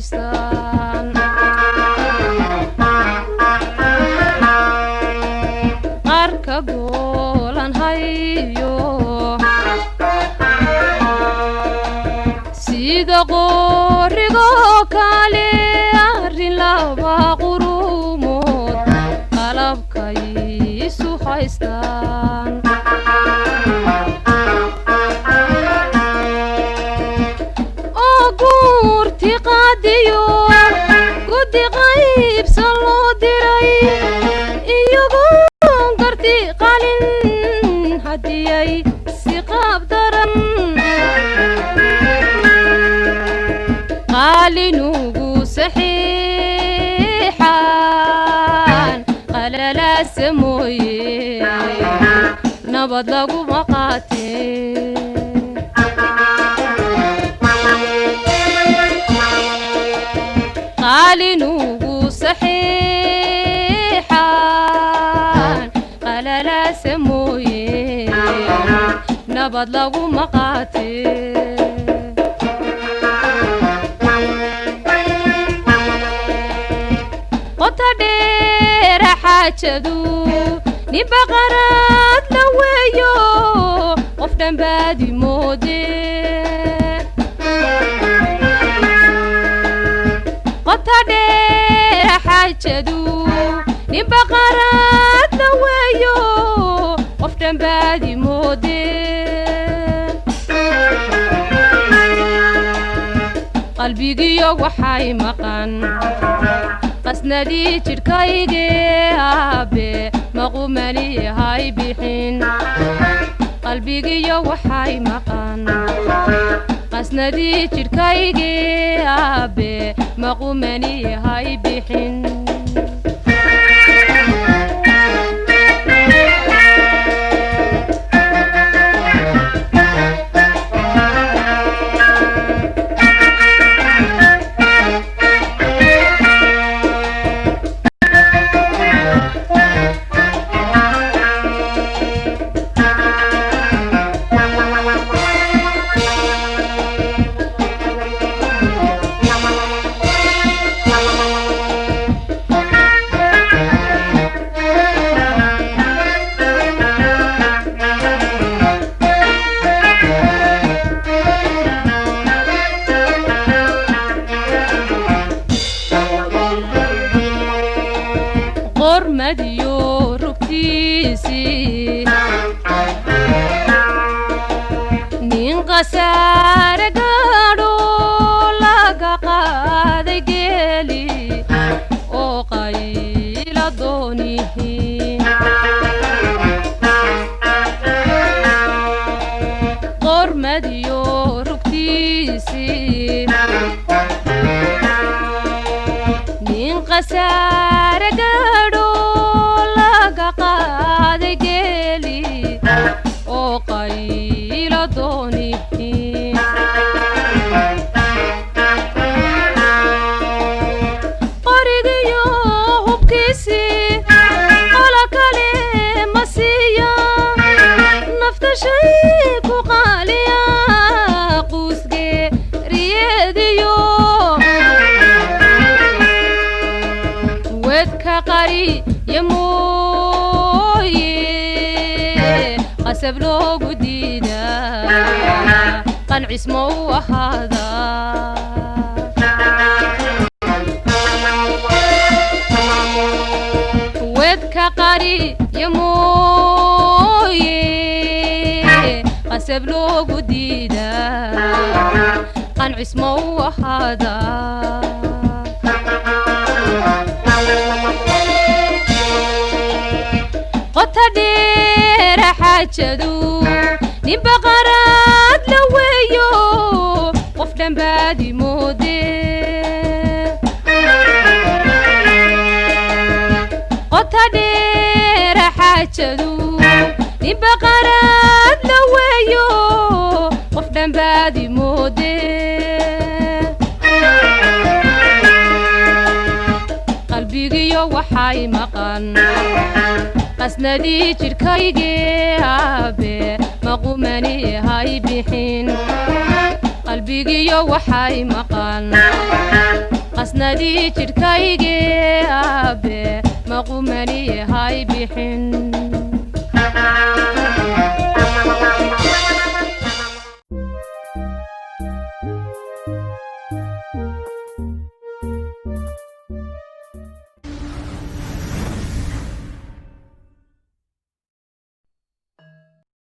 haystaan qarka goolan hayo sida qorigo kale arrin laba qurumood qalabkay isu haystaan oo guurti qaadiyo guddi qaybsan loo diray iyagoo garti qalin hadiyay si qaab daran qaalinugu saxiixan qalala samooye nabad laguma qaatee qaalinugu saxiixan qalala samooye nabad laguma qaatee qotadheera xaajadu nin baqaraad la weeyo qof dhanbaadi moode qotadheera xaajadu nin baqaraad la weeyo qof dhanbaadi moode qalbigiyo waxay maqan qasnadii jidhkayge aabe maqumani hay bixin qalbigiyo waxay maqan qasnadii jidhkayge aabe maqumani hay bixin qormadiyo rugtiisi nin qasaare gaadho laga qaaday geeli oo qayla doonihi qormadiyo rugtiisi nin qasaare gaadho laga qaaday geeli oo qayla doonihi qorigiyo hubkiisi qola kale ma siiya nafta shay ku qaaliya quusge riyeediyo wedka qari yamooye qasab loogu diidaa qancis ma u ahaadaa wedka qari yamooye qasab loogu diidaa qancis ma u ahaadaa qotadheera xaajadu nin baqaraad la weeyo qof dhanbaadi moode qotadheera xaajadu nin baqaraad la weeyo qof dhanbaadi moode qalbigiyo waxay maqan qasnadii jidhkayge aabe maqumani hay bixin qalbigiyo waxay maqan qasnadii jidhkaygee aabe maqumani hay bixin